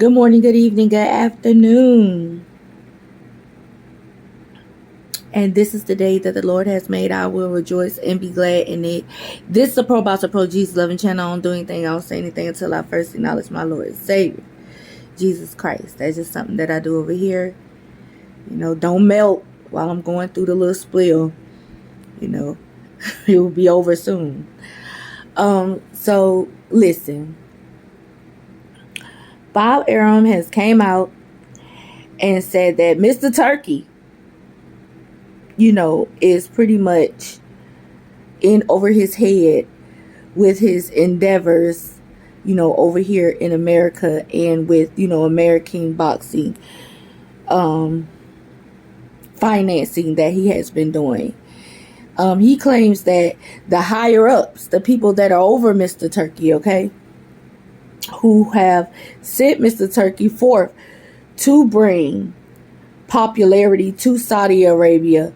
Good morning, good evening, good afternoon. And this is the day that the Lord has made. I will rejoice and be glad in it. This is a Pro Boss Pro Jesus loving channel. I don't do anything, I don't say anything until I first acknowledge my Lord and Savior, Jesus Christ. That's just something that I do over here. Don't melt while I'm going through the little spill. It will be over soon. So listen. Bob Arum has came out and said that Mr. Turki, is pretty much in over his head with his endeavors, over here in America and with, American boxing financing that he has been doing. He claims that the higher ups, the people that are over Mr. Turki, okay, who have sent Mr. Turki forth to bring popularity to Saudi Arabia,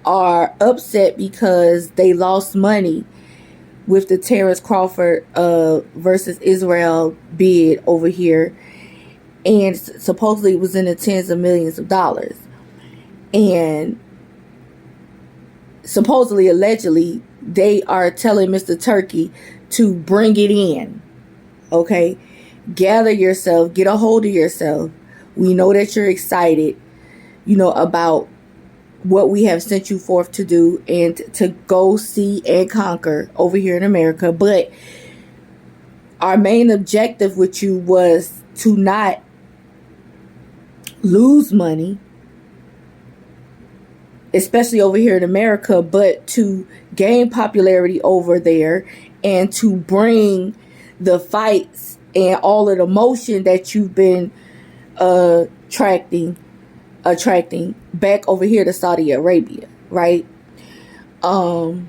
are upset because they lost money with the Terrence Crawford versus Israel bid over here, and supposedly it was in the tens of millions of dollars, and supposedly, allegedly, they are telling Mr. Turki to bring it in. Okay, gather yourself, get a hold of yourself. We know that you're excited, about what we have sent you forth to do and to go see and conquer over here in America. But our main objective with you was to not lose money, especially over here in America, but to gain popularity over there and to bring the fights and all of the motion that you've been attracting back over here to Saudi Arabia, right? And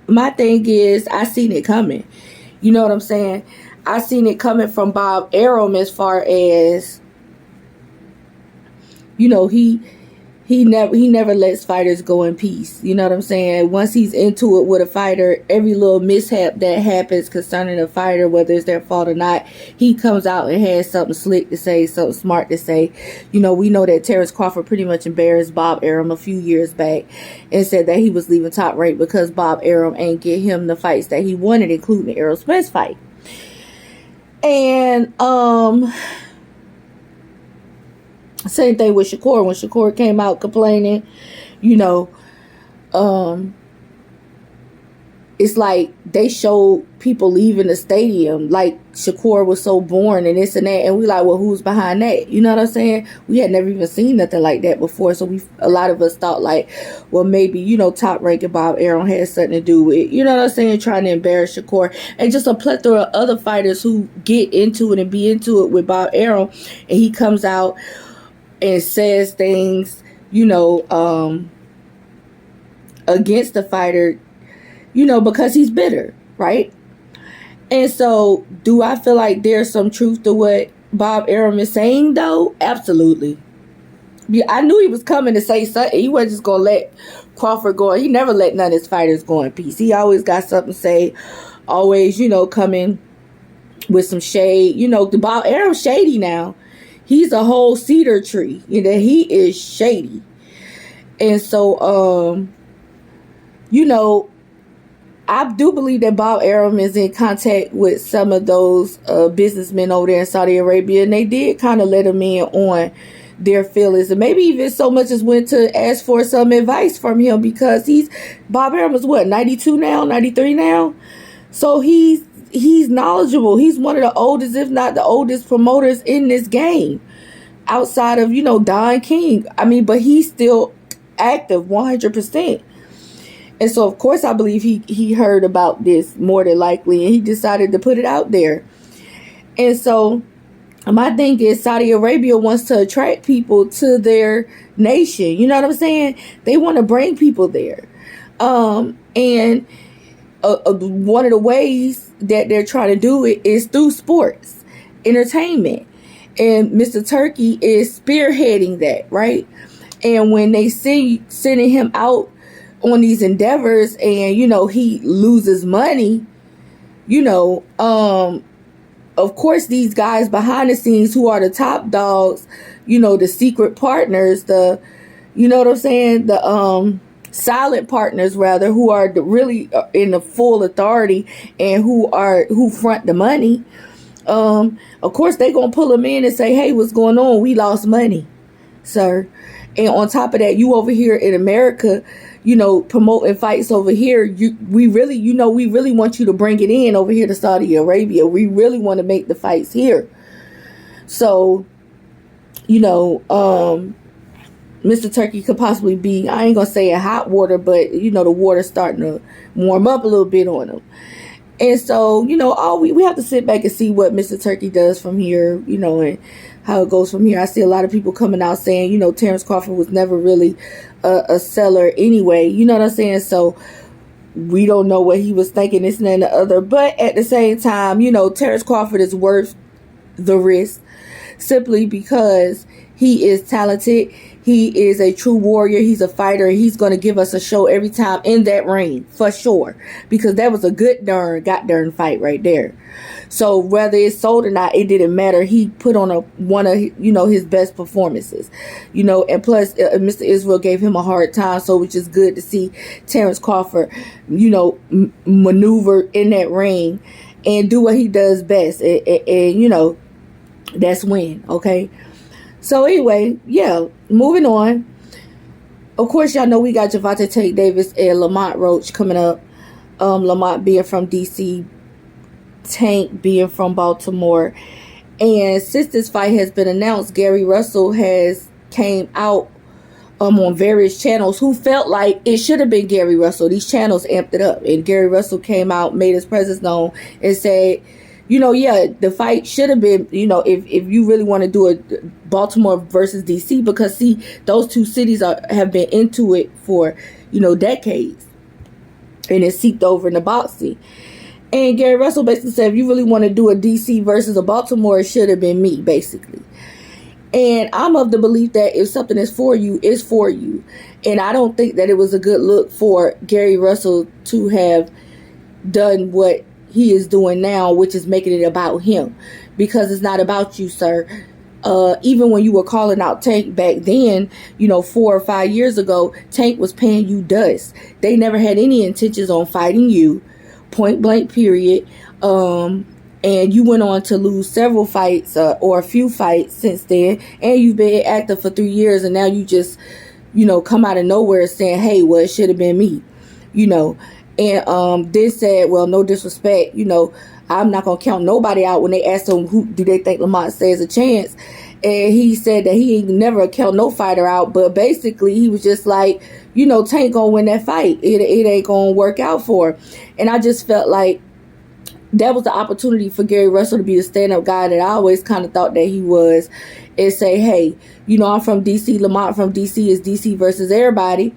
my thing is, I seen it coming. You know what I'm saying? I seen it coming from Bob Arum, as far as, he never lets fighters go in peace. You know what I'm saying? Once he's into it with a fighter, every little mishap that happens concerning a fighter, whether it's their fault or not, he comes out and has something slick to say, something smart to say. We know that Terrence Crawford pretty much embarrassed Bob Arum a few years back and said that he was leaving Top Rank because Bob Arum ain't get him the fights that he wanted, including the Errol Spence fight. And same thing with Shakur. When Shakur came out complaining, it's like they showed people leaving the stadium like Shakur was so boring and this and that, and we like, well, who's behind that? You know what I'm saying? We had never even seen nothing like that before, so a lot of us thought like, well, maybe Top Rank and Bob Arum had something to do with, you know what I'm saying, trying to embarrass Shakur, and just a plethora of other fighters who get into it and be into it with Bob Arum, and he comes out and says things, against the fighter, because he's bitter, right? And so, do I feel like there's some truth to what Bob Arum is saying, though? Absolutely. Yeah, I knew he was coming to say something. He wasn't just going to let Crawford go. He never let none of his fighters go in peace. He always got something to say. Always, coming with some shade. The Bob Arum shady now. He's a whole cedar tree. He is shady. And so, I do believe that Bob Arum is in contact with some of those businessmen over there in Saudi Arabia, and they did kind of let him in on their feelings, and maybe even so much as went to ask for some advice from him, because Bob Arum is what, 92 now, 93 now? So he's knowledgeable. He's one of the oldest, if not the oldest, promoters in this game, outside of, Don King. But he's still active 100%. And so, of course, I believe he heard about this more than likely, and he decided to put it out there. And so, my thing is, Saudi Arabia wants to attract people to their nation. You know what I'm saying? They want to bring people there. And one of the ways that they're trying to do it is through sports, entertainment. And Mr. Turki is spearheading that, right? And when they sending him out on these endeavors and, he loses money, of course, these guys behind the scenes who are the top dogs, the secret partners, you know what I'm saying? The silent partners, rather, who are really in the full authority and who front the money. Of course, they gonna pull them in and say, "Hey, what's going on? We lost money, sir." And on top of that, you over here in America, promoting fights over here. We really want you to bring it in over here to Saudi Arabia. We really want to make the fights here. So, Mr. Turki could possibly be, I ain't gonna say in hot water, but the water's starting to warm up a little bit on him. And so, we have to sit back and see what Mr. Turki does from here, and how it goes from here. I see a lot of people coming out saying, Terrence Crawford was never really a seller anyway. You know what I'm saying? So we don't know what he was thinking, this and that and the other. But at the same time, Terrence Crawford is worth the risk simply because he is talented. He is a true warrior. He's a fighter. He's going to give us a show every time in that ring, for sure. Because that was a good darn fight right there. So whether it's sold or not, it didn't matter. He put on one of his best performances. And plus Mr. Israel gave him a hard time, so which is good to see Terrence Crawford, maneuver in that ring and do what he does best. And that's win, okay? So anyway, yeah, moving on. Of course, y'all know we got Gervonta Tank Davis and Lamont Roach coming up. Lamont being from DC, Tank being from Baltimore. And since this fight has been announced, Gary Russell has came out on various channels who felt like it should have been Gary Russell. These channels amped it up. And Gary Russell came out, made his presence known, and said, the fight should have been, if you really want to do a Baltimore versus DC, because see, those two cities have been into it for, decades. And it's seeped over in the boxing. And Gary Russell basically said, if you really want to do a DC versus a Baltimore, it should have been me, basically. And I'm of the belief that if something is for you, it's for you. And I don't think that it was a good look for Gary Russell to have done what he is doing now, which is making it about him, because it's not about you, sir. Even when you were calling out Tank back then, 4 or 5 years ago, Tank was paying you dust. They never had any intentions on fighting you, point blank period. And you went on to lose several fights or a few fights since then, and you've been active for 3 years, and now you just come out of nowhere saying, hey, well, it should have been me, And this said, well, no disrespect, I'm not going to count nobody out. When they asked him, who do they think Lamont stands a chance? And he said that he ain't never count no fighter out. But basically, he was just like, Tank going to win that fight. It ain't going to work out for him. And I just felt like that was the opportunity for Gary Russell to be the stand-up guy that I always kind of thought that he was. And say, hey, I'm from D.C. Lamont from D.C. is D.C. versus everybody.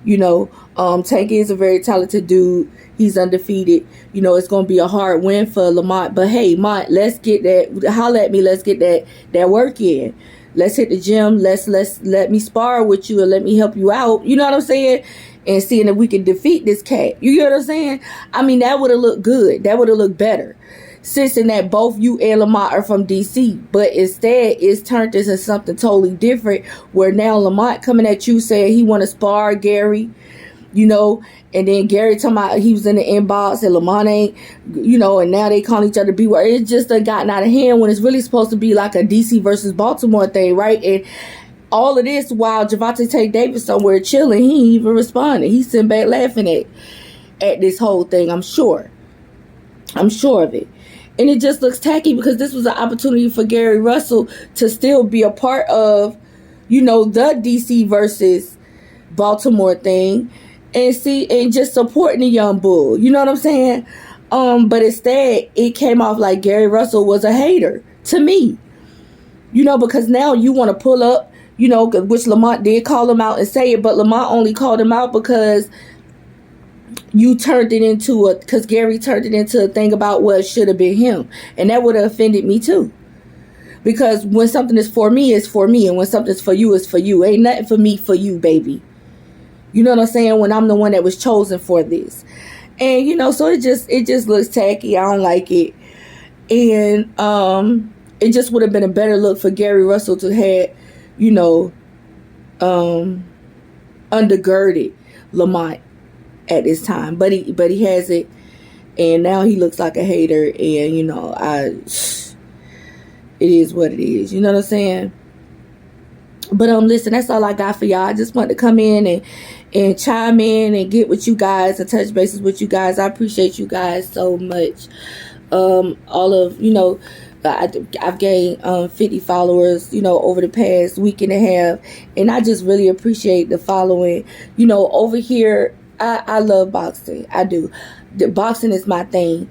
Tank is a very talented dude. He's undefeated. It's going to be a hard win for Lamont. But hey, Mont, let's get that. Holla at me. Let's get that work in. Let's hit the gym. Let me spar with you and let me help you out. You know what I'm saying? And seeing if we can defeat this cat. You know what I'm saying? I mean, that would have looked good. That would have looked better. Since in that both you and Lamont are from DC. But instead, it's turned this into something totally different. Where now Lamont coming at you saying he want to spar Gary. And then Gary talking about he was in the inbox and Lamont ain't, and now they call each other B-word. It's just gotten out of hand when it's really supposed to be like a DC versus Baltimore thing, right? And all of this while Gervonta Tank Davis somewhere chilling, he ain't even responding. He's sitting back laughing at this whole thing, I'm sure. I'm sure of it. And it just looks tacky because this was an opportunity for Gary Russell to still be a part of, the DC versus Baltimore thing. And just supporting the young bull. You know what I'm saying? But instead, it came off like Gary Russell was a hater to me. Because now you want to pull up, which Lamont did call him out and say it, but Lamont only called him out because you turned it into because Gary turned it into a thing about what should have been him. And that would have offended me too. Because when something is for me, it's for me. And when something's for you, it's for you. Ain't nothing for me for you, baby. You know what I'm saying? When I'm the one that was chosen for this. And, you know, so it just looks tacky. I don't like it. And it just would have been a better look for Gary Russell to have, you know, undergirded Lamont at this time. But he has it, and now he looks like a hater. And, you know, it is what it is. You know what I'm saying? But listen, that's all I got for y'all. I just want to come in and chime in and get with you guys and touch bases with you guys. I appreciate you guys so much. All of, you know, I've gained 50 followers, you know, over the past week and a half, and I just really appreciate the following. You know, over here, I love boxing. I do. The boxing is my thing.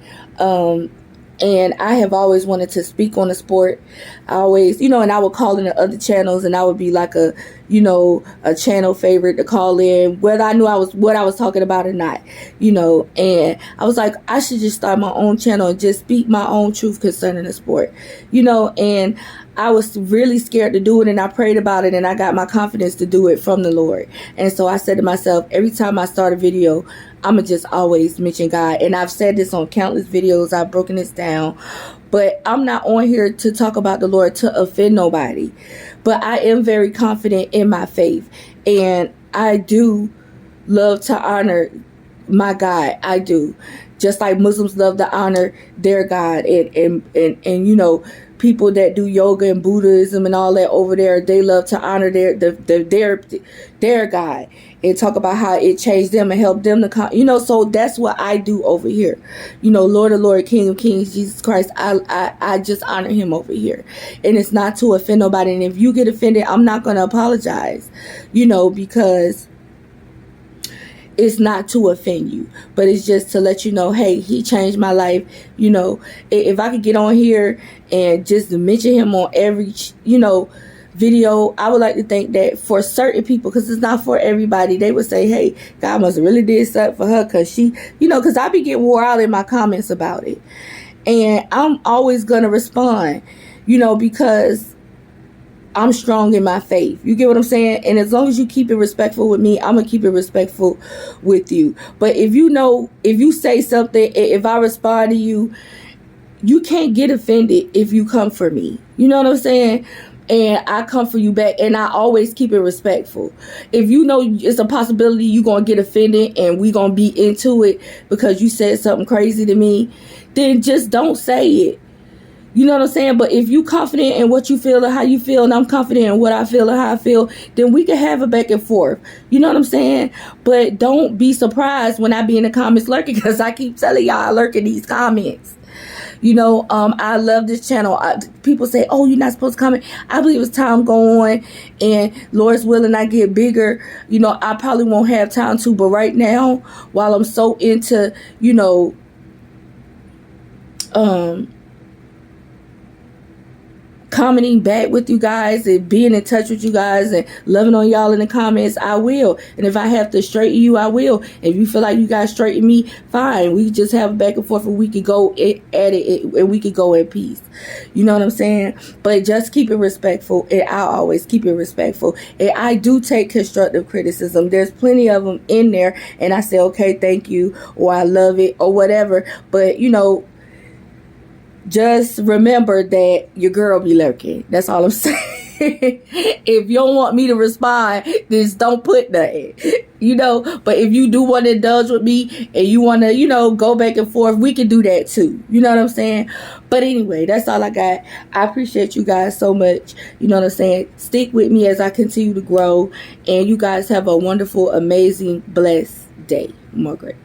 And I have always wanted to speak on the sport. I always, you know, and I would call in the other channels, and I would be like a, you know, a channel favorite to call in, whether I knew what I was talking about or not, you know. And I was like, I should just start my own channel and just speak my own truth concerning the sport, you know. And I was really scared to do it, and I prayed about it, and I got my confidence to do it from the Lord. And so I said to myself, every time I start a video, I'ma just always mention God. And I've said this on countless videos. I've broken this down. But I'm not on here to talk about the Lord to offend nobody. But I am very confident in my faith. And I do love to honor my God. I do. Just like Muslims love to honor their God. And you know, people that do yoga and Buddhism and all that over there, they love to honor their God and talk about how it changed them and helped them to, you know. So that's what I do over here. You know, Lord of Lord, King of Kings, Jesus Christ. I just honor him over here, and it's not to offend nobody. And if you get offended, I'm not going to apologize, you know, because it's not to offend you, but it's just to let you know, hey, he changed my life. You know, if I could get on here and just mention him on every, you know, video, I would like to think that for certain people, because it's not for everybody, they would say, hey, God must have really did something for her, because she, you know, because I be getting wore out in my comments about it. And I'm always going to respond, you know, because I'm strong in my faith. You get what I'm saying? And as long as you keep it respectful with me, I'm going to keep it respectful with you. But if you know, if you say something, if I respond to you, you can't get offended if you come for me. You know what I'm saying? And I come for you back, and I always keep it respectful. If you know it's a possibility you're going to get offended and we going to be into it because you said something crazy to me, then just don't say it. You know what I'm saying? But if you confident in what you feel and how you feel, and I'm confident in what I feel and how I feel, then we can have a back and forth. You know what I'm saying? But don't be surprised when I be in the comments lurking, because I keep telling y'all I lurk in these comments. You know, I love this channel. People say, oh, you're not supposed to comment. I believe as time go on and Lord's willing I get bigger, you know, I probably won't have time to. But right now, while I'm so into, you know, commenting back with you guys and being in touch with you guys and loving on y'all in the comments, I will. And if I have to straighten you, I will. If you feel like you guys straighten me, fine. We just have a back and forth, and we could go at it, and we could go in peace. You know what I'm saying? But just keep it respectful, and I'll always keep it respectful. And I do take constructive criticism. There's plenty of them in there, and I say, okay, thank you, or I love it, or whatever. But, you know, just remember that your girl be lurking. That's all I'm saying. If you don't want me to respond, just don't put nothing. You know, but if you do want to indulge with me and you want to, you know, go back and forth, we can do that too. You know what I'm saying? But anyway, that's all I got. I appreciate you guys so much. You know what I'm saying? Stick with me as I continue to grow. And you guys have a wonderful, amazing, blessed day. Margaret.